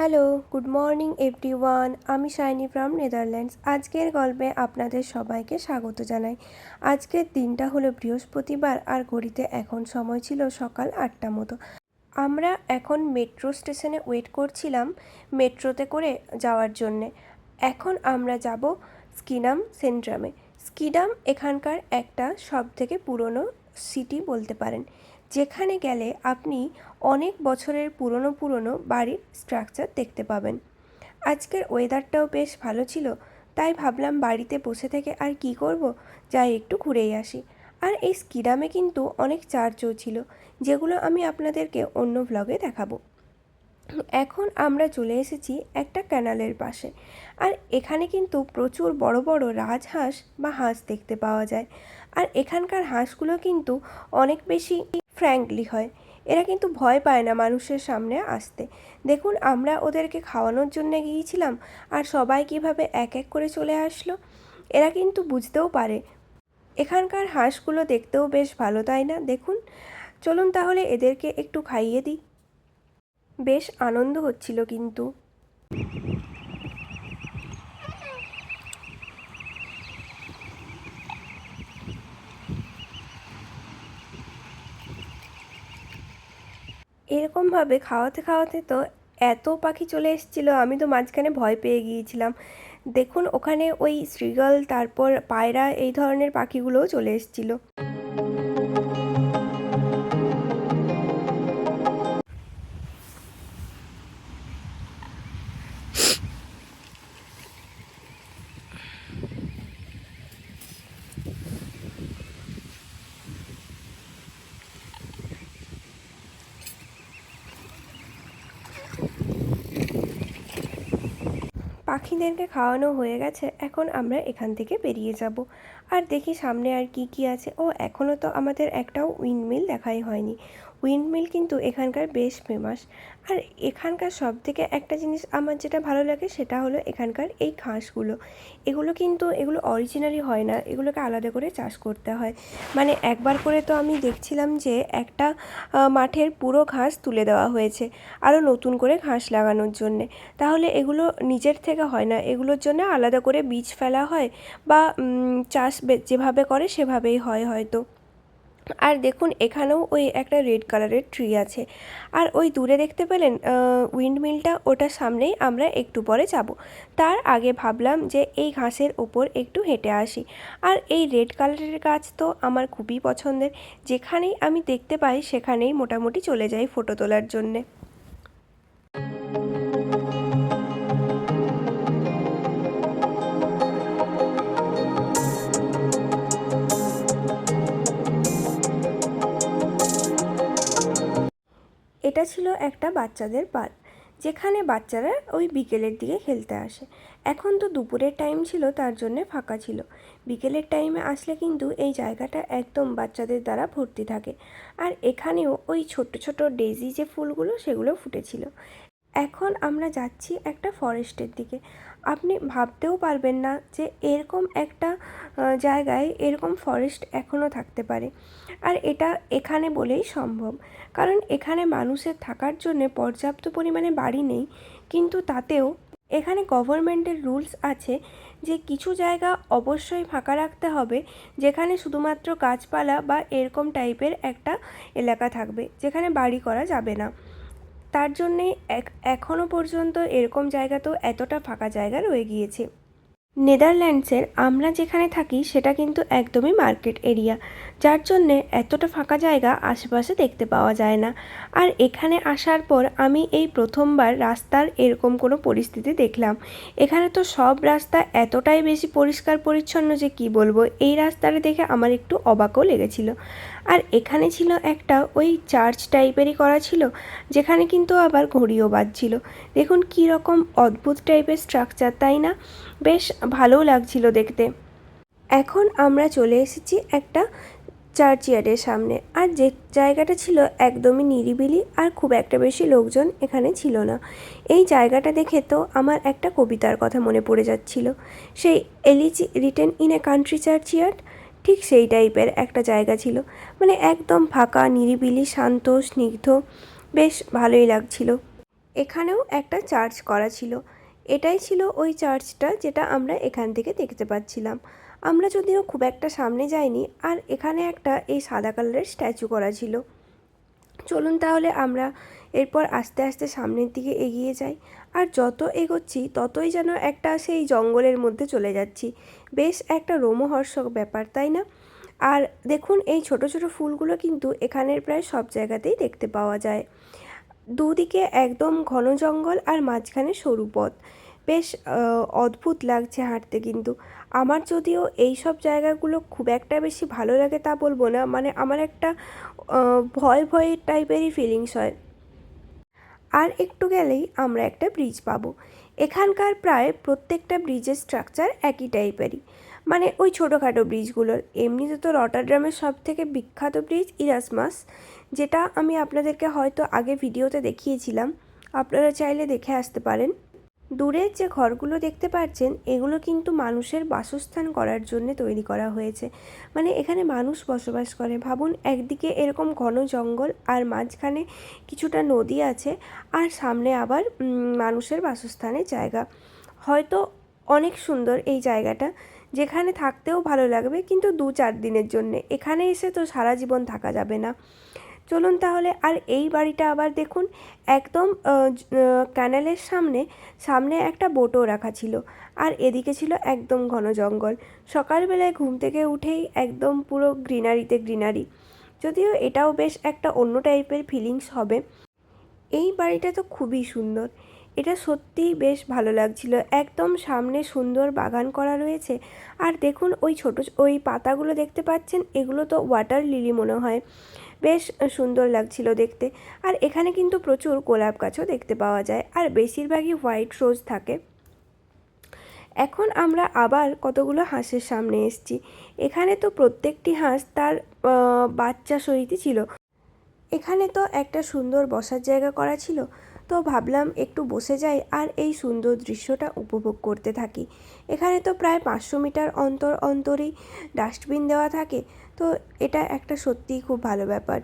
Hello, good morning everyone. আমি shiny from Netherlands. আজকের গল্পে আপনাদের সবাইকে স্বাগত জানাই। আজকের দিনটা হলো বৃহস্পতিবার আর ঘড়িতে এখন সময় ছিল সকাল ৮টা মতো। আমরা এখন মেট্রো স্টেশনে ওয়েট করছিলাম মেট্রোতে করে যাওয়ার জন্যে। এখন আমরা যাব স্কিডাম সেন্ট্রামে। স্কিডাম এখানকার একটা সবথেকে পুরনো সিটি বলতে পারেন, যেখানে গেলে আপনি অনেক বছরের পুরনো বাড়ির স্ট্রাকচার দেখতে পাবেন। আজকের ওয়েদারটাও বেশ ভালো ছিল, তাই ভাবলাম বাড়িতে বসে থেকে আর কি করব, যাই একটু ঘুরেই আসি। আর এই স্কিডামে কিন্তু অনেক চার্চও ছিল, যেগুলো আমি আপনাদেরকে অন্য ভ্লগে দেখাবো। এখন আমরা চলে এসেছি একটা ক্যানালের পাশে, আর এখানে কিন্তু প্রচুর বড় বড় রাজহাঁস বা হাঁস দেখতে পাওয়া যায়। আর এখানকার হাঁসগুলো কিন্তু অনেক বেশি ফ্র্যাঙ্কলি হয়, এরা কিন্তু ভয় পায় না মানুষের সামনে আসতে। দেখুন, আমরা ওদেরকে খাওয়ানোর জন্য গিয়েছিলাম আর সবাই কীভাবে এক এক করে চলে আসলো। এরা কিন্তু বুঝতেও পারে। এখানকার হাঁসগুলো দেখতেও বেশ ভালো, তাই না? দেখুন, চলুন তাহলে এদেরকে একটু খাইয়ে দিই। বেশ আনন্দ হচ্ছিল কিন্তু। এরকমভাবে খাওয়াতে খাওয়াতে তো এত পাখি চলে এসেছিল, আমি তো মাঝখানে ভয় পেয়ে গিয়েছিলাম। দেখুন, ওখানে ওই শ্রীগল, তারপর পায়রা, এই ধরনের পাখিগুলোও চলে এসেছিলো। পাখিদেরকে খাওয়ানো হয়ে গেছে, এখন আমরা এখান থেকে বেরিয়ে যাব। আর দেখি সামনে আর কি কি আছে। ও, এখনও তো আমাদের একটাও উইন্ডমিল দেখাই হয়নি। উইন্ডমিল কিন্তু এখানকার বেশ ফেমাস। আর এখানকার সব থেকে একটা জিনিস আমার যেটা ভালো লাগে, সেটা হলো এখানকার এই ঘাসগুলো। এগুলো অরিজিনালি হয় না, এগুলোকে আলাদা করে চাষ করতে হয়। মানে একবার করে তো আমি দেখছিলাম যে একটা মাঠের পুরো ঘাস তুলে দেওয়া হয়েছে আরও নতুন করে ঘাস লাগানোর জন্যে। তাহলে এগুলো নিজের থেকে হয় না, এগুলোর জন্য আলাদা করে বীজ ফেলা হয় বা চাষ যেভাবে করে সেভাবেই হয় হয়তো। আর দেখুন, এখানেও ওই একটা রেড কালারের ট্রি আছে। আর ওই দূরে দেখতে পেলেন উইন্ডমিলটা, ওটার সামনেই আমরা একটু পরে যাব। তার আগে ভাবলাম যে এই ঘাসের ওপর একটু হেঁটে আসি। আর এই রেড কালারের গাছ তো আমার খুবই পছন্দের, যেখানেই আমি দেখতে পাই সেখানেই মোটামুটি চলে যাই ফটো তোলার জন্যে। এটা ছিল একটা বাচ্চাদের পার্ক, যেখানে বাচ্চারা ওই বিকেলের দিকে খেলতে আসে। এখন তো দুপুরের টাইম ছিল, তার জন্যে ফাঁকা ছিল। বিকেলের টাইমে আসলে কিন্তু এই জায়গাটা একদম বাচ্চাদের দ্বারা ভর্তি থাকে। আর এখানেও ওই ছোট ছোট ডেজি যে ফুলগুলো, সেগুলো ফুটেছিল। এখন আমরা যাচ্ছি একটা ফরেস্টের দিকে। আপনি ভাবতেও পারবেন না যে এরকম একটা জায়গায় এরকম ফরেস্ট এখনও থাকতে পারে। আর এটা এখানে বলেই সম্ভব, কারণ এখানে মানুষের থাকার জন্যে পর্যাপ্ত পরিমাণে বাড়ি নেই, কিন্তু তাতেও এখানে গভর্নমেন্টের রুলস আছে যে কিছু জায়গা অবশ্যই ফাঁকা রাখতে হবে, যেখানে শুধুমাত্র গাছপালা বা এরকম টাইপের একটা এলাকা থাকবে, যেখানে বাড়ি করা যাবে না। তার জন্যে এখনও পর্যন্ত এরকম জায়গাতেও এতটা ফাঁকা জায়গা রয়ে গিয়েছে। নেদারল্যান্ডসের আমরা যেখানে থাকি সেটা কিন্তু একদমই মার্কেট এরিয়া, যার জন্যে এতটা ফাঁকা জায়গা আশেপাশে দেখতে পাওয়া যায় না। আর এখানে আসার পর আমি এই প্রথমবার রাস্তার এরকম কোনো পরিস্থিতি দেখলাম। এখানে তো সব রাস্তা এতটাই বেশি পরিষ্কার পরিচ্ছন্ন যে কি বলবো, এই রাস্তাটা দেখে আমার একটু অবাকও লেগেছিল। আর এখানে ছিল একটা ওই চার্চ টাইপেরই করা ছিল, যেখানে কিন্তু আবার ঘড়িও বাজছিল। দেখুন কী রকম অদ্ভুত টাইপের স্ট্রাকচার, তাই না? বেশ ভালোও লাগছিল দেখতে। এখন আমরা চলে এসেছি একটা চার্চইয়ার্ডের সামনে। আর যে জায়গাটা ছিল একদমই নিরিবিলি, আর খুব একটা বেশি লোকজন এখানে ছিল না। এই জায়গাটা দেখে তো আমার একটা কবিতার কথা মনে পড়ে যাচ্ছিল, সেই elegy written in a country churchyard, ঠিক সেই টাইপের একটা জায়গা ছিল। মানে একদম ফাঁকা, নিরিবিলি, শান্ত, স্নিগ্ধ, বেশ ভালোই লাগছিল। এখানেও একটা চার্চ করা ছিল। এটাই ছিল ওই চার্চটা যেটা আমরা এখান থেকে দেখতে পাচ্ছিলাম। আমরা যদিও খুব একটা সামনে যাইনি। আর এখানে একটা এই সাদা কালারের স্ট্যাচু করা ছিল। চলুন তাহলে আমরা এরপর আস্তে আস্তে সামনের দিকে এগিয়ে যাই। আর যত এগোচ্ছি ততই যেন একটা সেই জঙ্গলের মধ্যে চলে যাচ্ছি। বেশ একটা রোমহর্ষক ব্যাপার, তাই না? আর দেখুন এই ছোট ছোট ফুলগুলো কিন্তু এখানের প্রায় সব জায়গাতেই দেখতে পাওয়া যায়। দুদিকে একদম ঘন জঙ্গল আর মাঝখানে সরু পথ। বেশ অদ্ভুত লাগছে হাঁটতে কিন্তু। আমার যদিও এই সব জায়গাগুলো খুব একটা বেশি ভালো লাগে তা বলবো না, মানে আমার একটা ভয় ভয় টাইপেরই ফিলিংস হয়। আর একটু গেলেই আমরা একটা ব্রিজ পাবো। এখানকার প্রায় প্রত্যেকটা ব্রিজের স্ট্রাকচার একই টাইপেরই, মানে ওই ছোটোখাটো ব্রিজগুলোর। এমনিতে তো রটারডামের সব থেকে বিখ্যাত ব্রিজ ইরাসমাস, যেটা আমি আপনাদেরকে হয়তো আগে ভিডিওতে দেখিয়েছিলাম, আপনারা চাইলে দেখে আসতে পারেন। দূরের যে ঘরগুলো দেখতে পাচ্ছেন এগুলো কিন্তু মানুষের বাসস্থান করার জন্য তৈরি করা হয়েছে, মানে এখানে মানুষ বসবাস করে। ভাবুন, একদিকে এরকম ঘন জঙ্গল আর মাঝখানে কিছুটা নদী আছে, আর সামনে আবার মানুষের বাসস্থানের জায়গা। হয়তো অনেক সুন্দর এই জায়গাটা, যেখানে থাকতেও ভালো লাগবে, কিন্তু 2-4 দিনের জন্যে। এখানে এসে তো সারা জীবন থাকা যাবে না। চলুন তাহলে। আর এই বাড়িটা আবার দেখুন, একদম ক্যানেলের সামনে একটা বোটও রাখা ছিল। আর এদিকে ছিল একদম ঘন জঙ্গল। সকালবেলায় ঘুম থেকে উঠেই একদম পুরো গ্রিনারিতে গ্রিনারি। যদিও এটাও বেশ একটা অন্য টাইপের ফিলিংস হবে। এই বাড়িটা তো খুবই সুন্দর। এটা সত্যিই বেশ ভালো লাগছিল। একদম সামনে সুন্দর বাগান করা রয়েছে। আর দেখুন ওই পাতাগুলো দেখতে পাচ্ছেন, এগুলো তো ওয়াটার লিলি মনে হয়। বেশ সুন্দর লাগছিল দেখতে। আর এখানে কিন্তু প্রচুর গোলাপ গাছও দেখতে পাওয়া যায়, আর বেশিরভাগই হোয়াইট রোজ থাকে। এখন আমরা আবার কতগুলো হাঁসের সামনে এসেছি। এখানে তো প্রত্যেকটি হাঁস তার বাচ্চা সহিতই ছিল। এখানে তো একটা সুন্দর বসার জায়গা করা ছিল, তো ভাবলাম একটু বসে যাই আর এই সুন্দর দৃশ্যটা উপভোগ করতে থাকি। এখানে তো প্রায় 500 মিটার অন্তর অন্তরই ডাস্টবিন দেওয়া থাকে, তো এটা একটা সত্যিই খুব ভালো ব্যাপার।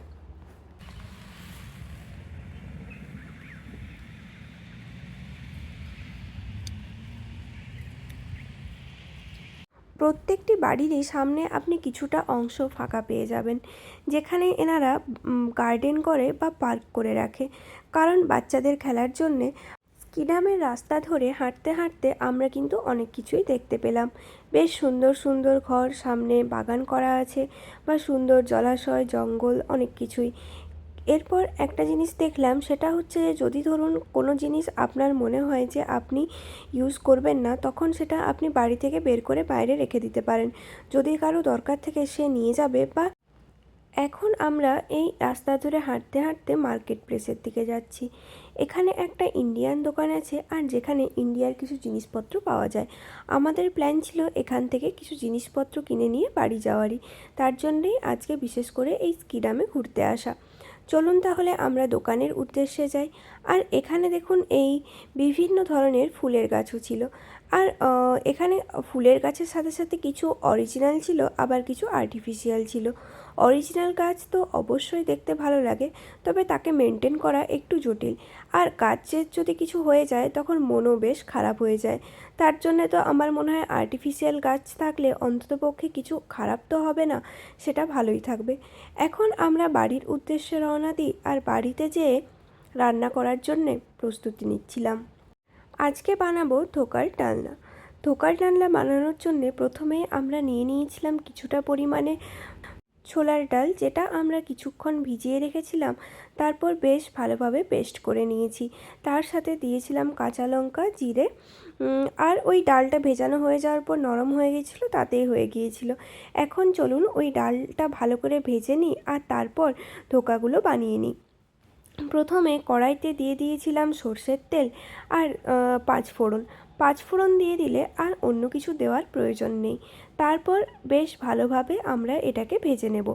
প্রত্যেকটি বাড়িরই সামনে আপনি কিছুটা অংশ ফাঁকা পেয়ে যাবেন, যেখানে এনারা গার্ডেন করে বা পার্ক করে রাখে। কারণ বাচ্চাদের খেলার জন্যে স্কিডামের রাস্তা ধরে হাঁটতে হাঁটতে আমরা কিন্তু অনেক কিছুই দেখতে পেলাম। বেশ সুন্দর সুন্দর ঘর, সামনে বাগান করা আছে, বা সুন্দর জলাশয়, জঙ্গল, অনেক কিছুই। এরপর একটা জিনিস দেখলাম, সেটা হচ্ছে যে যদি ধরুন কোনো জিনিস আপনার মনে হয় যে আপনি ইউজ করবেন না, তখন সেটা আপনি বাড়ি থেকে বের করে বাইরে রেখে দিতে পারেন, যদি কারো দরকার থেকে সে নিয়ে যাবে। বা এখন আমরা এই রাস্তা ধরে হাঁটতে হাঁটতে মার্কেট প্লেসের দিকে যাচ্ছি। এখানে একটা ইন্ডিয়ান দোকান আছে, আর যেখানে ইন্ডিয়ার কিছু জিনিসপত্র পাওয়া যায়। আমাদের প্ল্যান ছিল এখান থেকে কিছু জিনিসপত্র কিনে নিয়ে বাড়ি যাওয়ারই, তার জন্যেই আজকে বিশেষ করে এই স্কিডামে ঘুরতে আসা। চলুন তাহলে আমরা দোকানের উদ্দেশ্যে যাই। আর এখানে দেখুন এই বিভিন্ন ধরনের ফুলের গাছও ছিল। আর এখানে ফুলের গাছের সাথে সাথে কিছু অরিজিনাল ছিল, আবার কিছু আর্টিফিশিয়াল ছিল। অরিজিনাল গাছ তো অবশ্যই দেখতে ভালো লাগে, তবে তাকে মেনটেন করা একটু জটিল। আর গাছের যদি কিছু হয়ে যায় তখন মনও বেশ খারাপ হয়ে যায়। তার জন্য তো আমার মনে হয় আর্টিফিশিয়াল গাছ থাকলে অন্ততপক্ষে কিছু খারাপ তো হবে না, সেটা ভালোই থাকবে। এখন আমরা বাড়ির উদ্দেশ্যে রওনা দিই, আর বাড়িতে যেয়ে রান্না করার জন্যে প্রস্তুতি নিচ্ছিলাম। আজকে বানাবো ধোকার ডালনা। ধোকার ডালনা বানানোর জন্যে প্রথমে আমরা নিয়ে নিয়েছিলাম কিছুটা পরিমাণে ছোলার ডাল, যেটা আমরা কিছুক্ষণ ভিজিয়ে রেখেছিলাম। তারপর বেশ ভালোভাবে পেস্ট করে নিয়েছি। তার সাথে দিয়েছিলাম কাঁচা লঙ্কা, জিরে। আর ওই ডালটা ভেজানো হয়ে যাওয়ার পর নরম হয়ে গিয়েছিলো, তাতেই হয়ে গিয়েছিল। এখন চলুন ওই ডালটা ভালো করে ভেজে নিই, আর তারপর ধোকাগুলো বানিয়ে নিই। প্রথমে কড়াইতে দিয়ে দিয়েছিলাম সর্ষের তেল আর পাঁচফোড়ন দিয়ে দিলে আর অন্য কিছু দেওয়ার প্রয়োজন নেই। তারপর বেশ ভালোভাবে আমরা এটাকে ভেজে নেব।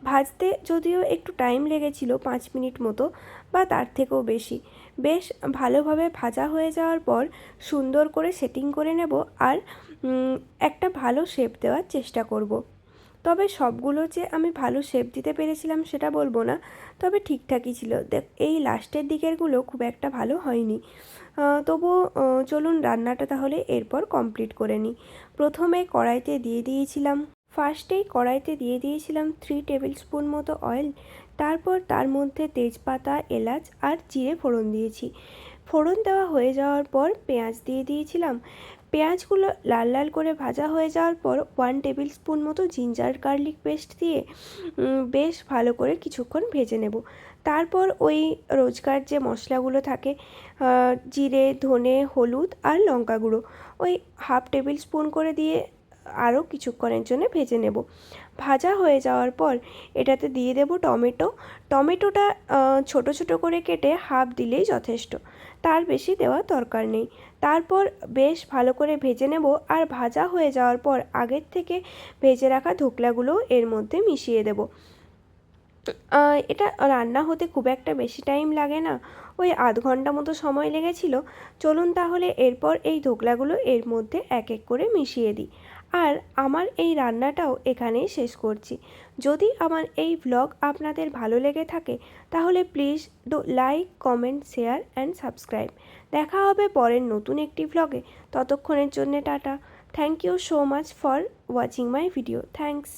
ভাজতে যদিও একটু টাইম লেগেছিল, 5 মিনিট মতো বা তার থেকেও বেশি। বেশ ভালোভাবে ভাজা হয়ে যাওয়ার পর সুন্দর করে সেটিং করে নেব, আর একটা ভালো শেপ দেওয়ার চেষ্টা করব। তবে সবগুলো যে আমি ভালো শেপ দিতে পেরেছিলাম সেটা বলবো না, তবে ঠিকঠাকই ছিল। এই লাস্টের দিকেরগুলো খুব একটা ভালো হয়নি। তবুও চলুন রান্নাটা তাহলে এরপর কমপ্লিট করে নিই। প্রথমে কড়াইতে দিয়ে দিয়েছিলাম ফার্স্টেই কড়াইতে দিয়ে দিয়েছিলাম 3 টেবিল স্পুন মতো অয়েল। তারপর তার মধ্যে তেজপাতা, এলাচ আর জিরে ফোড়ন দিয়েছি। ফোড়ন দেওয়া হয়ে যাওয়ার পর পেঁয়াজ দিয়ে দিয়েছিলাম। পেঁয়াজগুলো লাল লাল করে ভাজা হয়ে যাওয়ার পর 1 টেবিল স্পুন মতো জিঞ্জার গার্লিক পেস্ট দিয়ে বেশ ভালো করে কিছুক্ষণ ভেজে নেব। তারপর ওই রোজকার যে মশলাগুলো থাকে, জিরে, ধনে, হলুদ আর লঙ্কা গুঁড়ো, ওই 1/2 টেবিল স্পুন করে দিয়ে আরও কিছুক্ষণের জন্য ভেজে নেব। ভাজা হয়ে যাওয়ার পর এটাতে দিয়ে দেব টমেটো। টমেটোটা ছোট ছোট করে কেটে হাফ দিলেই যথেষ্ট, তার বেশি দেওয়ার দরকার নেই। তারপর বেশ ভালো করে ভেজে নেব, আর ভাজা হয়ে যাওয়ার পর আগের থেকে ভেজে রাখা ধোকলাগুলো এর মধ্যে মিশিয়ে দেব। এটা রান্না হতে খুব একটা বেশি টাইম লাগে না, ওই আধ ঘন্টা মতো সময় লেগেছিল। চলুন তাহলে এরপর এই ধোকলাগুলো এর মধ্যে এক এক করে মিশিয়ে দিই। আর আমার এই রান্নাটাও এখানেই শেষ করছি। যদি আমার এই ভ্লগ আপনাদের ভালো লেগে থাকে তাহলে please do like, comment, share and subscribe. দেখা হবে পরের নতুন একটি ভ্লগে। ততক্ষণের জন্যে টাটা। Thank you so much for watching my video. Thanks.